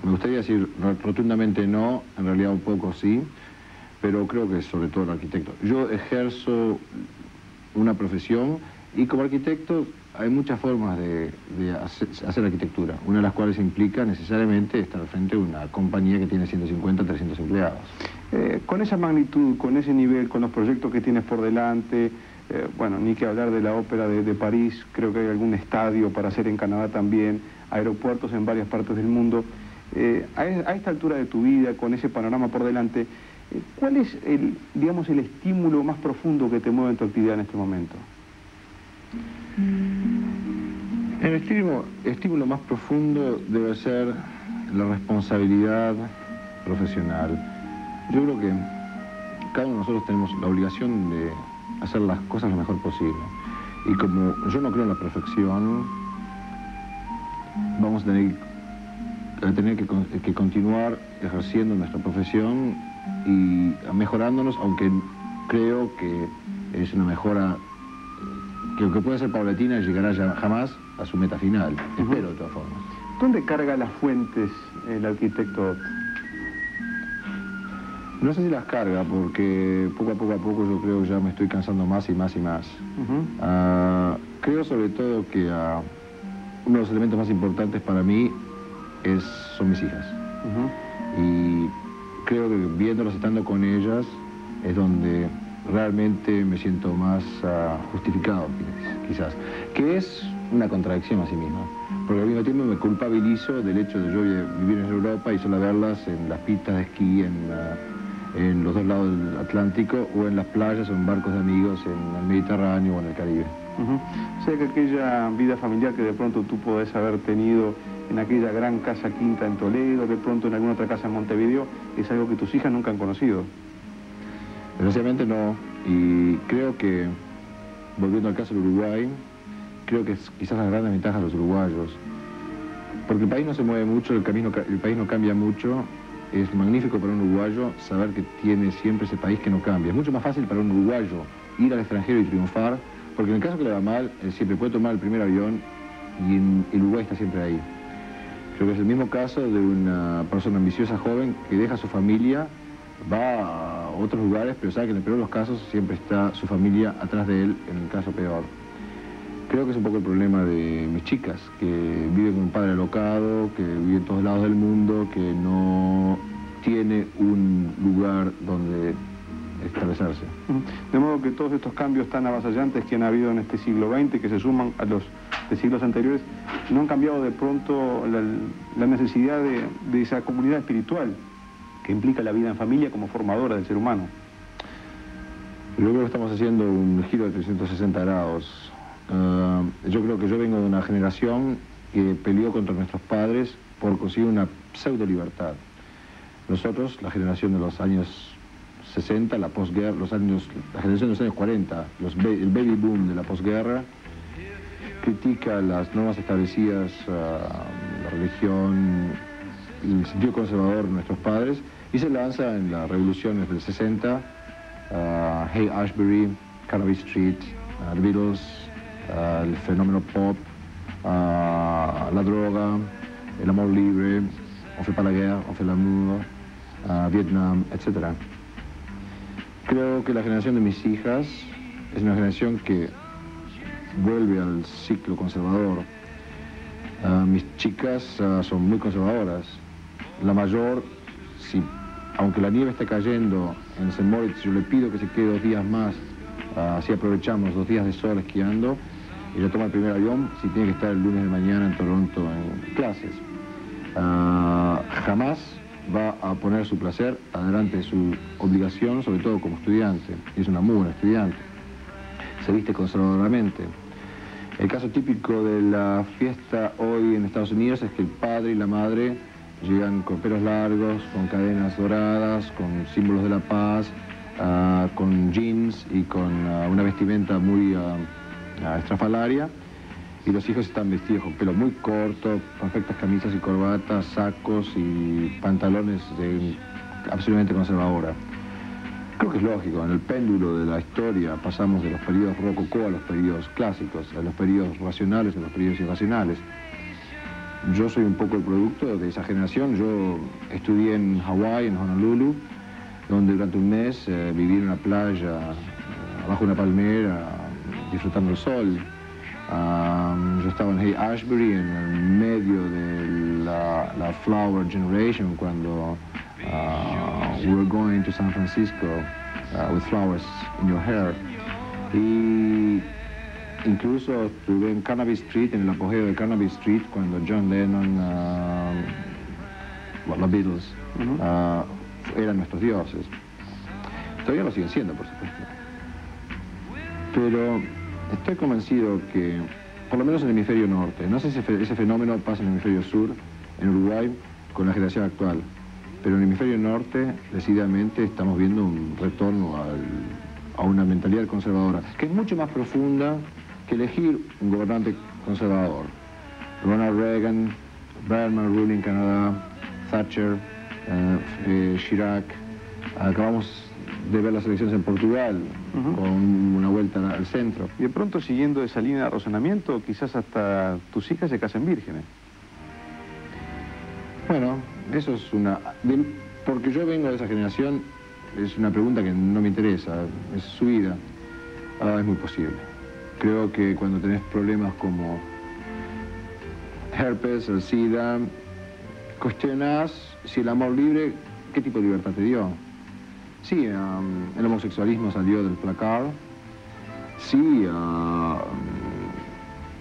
Speaker 4: Me gustaría decir rotundamente no, en realidad un poco sí, pero creo que sobre todo el arquitecto. Yo ejerzo una profesión y como arquitecto hay muchas formas de hacer arquitectura, una de las cuales implica necesariamente estar frente a una compañía que tiene 150, 300 empleados.
Speaker 3: Con esa magnitud, con ese nivel, con los proyectos que tienes por delante, bueno, ni que hablar de la ópera de París, creo que hay algún estadio para hacer en Canadá también, aeropuertos en varias partes del mundo. A esta altura de tu vida, con ese panorama por delante, ¿cuál es digamos, el estímulo más profundo que te mueve en tu actividad en este momento?
Speaker 4: El estímulo más profundo debe ser la responsabilidad profesional. Yo creo que cada uno de nosotros tenemos la obligación de hacer las cosas lo mejor posible. Y como yo no creo en la perfección, vamos a tener que continuar ejerciendo nuestra profesión y mejorándonos, aunque creo que es una mejora que puede ser paulatina y llegará ya jamás a su meta final. Espero, de todas formas.
Speaker 3: ¿Dónde carga las fuentes el arquitecto?
Speaker 4: No sé si las carga, porque poco a poco yo creo que ya me estoy cansando más y más y más. Creo sobre todo que uno de los elementos más importantes para mí son mis hijas. Y creo que viéndolas, estando con ellas, es donde realmente me siento más justificado, quizás. Que es una contradicción a sí misma. Porque al mismo tiempo me culpabilizo del hecho de yo vivir en Europa y solo verlas en las pistas de esquí, en los dos lados del Atlántico, o en las playas o en barcos de amigos en el Mediterráneo o en el Caribe.
Speaker 3: O sea que aquella vida familiar que de pronto tú podés haber tenido en aquella gran casa quinta en Toledo, de pronto en alguna otra casa en Montevideo, es algo que tus hijas nunca han conocido.
Speaker 4: Desgraciadamente no, y creo que, volviendo al caso del Uruguay, creo que es quizás la gran ventaja de los uruguayos, porque el país no se mueve mucho, el país no cambia mucho. Es magnífico para un uruguayo saber que tiene siempre ese país que no cambia. Es mucho más fácil para un uruguayo ir al extranjero y triunfar, porque en el caso que le va mal, siempre puede tomar el primer avión y el Uruguay está siempre ahí. Creo que es el mismo caso de una persona ambiciosa joven que deja su familia, va a otros lugares, pero sabe que en el peor de los casos siempre está su familia atrás de él, en el caso peor. Creo que es un poco el problema de mis chicas, que viven con un padre alocado, que vive en todos lados del mundo, que no tiene un lugar donde establecerse.
Speaker 3: De modo que todos estos cambios tan avasallantes que han habido en este siglo XX, que se suman a los de siglos anteriores, no han cambiado de pronto la necesidad de esa comunidad espiritual que implica la vida en familia como formadora del ser humano.
Speaker 4: Yo creo que estamos haciendo un giro de 360 grados. Yo creo que yo vengo de una generación que peleó contra nuestros padres por conseguir una pseudo-libertad. Nosotros, la generación de los años 60, la posguerra, la generación de los años 40, el baby boom de la posguerra, critica las normas establecidas, la religión, el sentido conservador de nuestros padres, y se lanza en las revoluciones del 60, Hey Ashbury, Carnaby Street, The Beatles, el fenómeno pop, la droga, el amor libre, on fait pas la guerre, on fait l'amour, Vietnam, etc. Creo que la generación de mis hijas es una generación que vuelve al ciclo conservador. Mis chicas son muy conservadoras. La mayor, aunque la nieve esté cayendo en St. Moritz, yo le pido que se quede 2 días más, así aprovechamos 2 días de sol esquiando. Ella toma el primer avión si tiene que estar el lunes de mañana en Toronto en clases. Jamás va a poner su placer adelante de su obligación, sobre todo como estudiante. Es una muy buena estudiante. Se viste conservadoramente. El caso típico de la fiesta hoy en Estados Unidos es que el padre y la madre llegan con pelos largos, con cadenas doradas, con símbolos de la paz, con jeans y con una vestimenta muy estrafalaria, y los hijos están vestidos con pelo muy corto, perfectas camisas y corbatas, sacos y pantalones absolutamente conservadora. Creo que es lógico, en el péndulo de la historia pasamos de los periodos rococó a los periodos clásicos, a los periodos racionales a los periodos irracionales. Yo soy un poco el producto de esa generación. Yo estudié en Hawái, en Honolulu, donde durante un mes viví en una playa, abajo de una palmera, disfrutando el sol. Yo estaba en Hey Ashbury, en el medio de la Flower Generation, cuando we were going to San Francisco with flowers in your hair. Y incluso estuve en Carnaby Street, en el apogeo de Carnaby Street, cuando John Lennon, los Beatles, eran nuestros dioses. Todavía lo siguen siendo, por supuesto. Pero estoy convencido que, por lo menos en el hemisferio norte, no sé si ese fenómeno pasa en el hemisferio sur, en Uruguay, con la generación actual, pero en el hemisferio norte, decididamente, estamos viendo un retorno a una mentalidad conservadora, que es mucho más profunda que elegir un gobernante conservador. Ronald Reagan, Berman ruling Canadá, Thatcher, Chirac. Acabamos de ver las elecciones en Portugal, con una vuelta al centro.
Speaker 3: Y de pronto, siguiendo esa línea de razonamiento, quizás hasta tus hijas se casen vírgenes.
Speaker 4: Bueno, eso es porque yo vengo de esa generación, es una pregunta que no me interesa, es su vida. Es muy posible.
Speaker 2: Creo que cuando tenés problemas como herpes, el SIDA, cuestionás si el amor libre, ¿qué tipo de libertad te dio? Sí, el homosexualismo salió del placard, sí,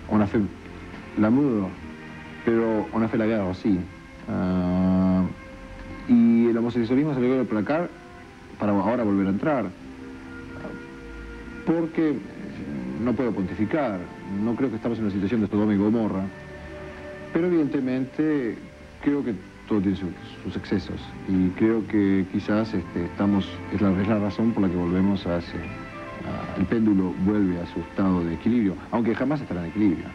Speaker 2: una fe l'amour, pero una fe la guerra, sí. Y el homosexualismo salió del placard para ahora volver a entrar. Porque no puedo pontificar, no creo que estamos en una situación de Sodoma y Gomorra, pero evidentemente creo que todo tiene sus excesos y creo que quizás es la razón por la que volvemos el péndulo vuelve a su estado de equilibrio, aunque jamás estará en equilibrio.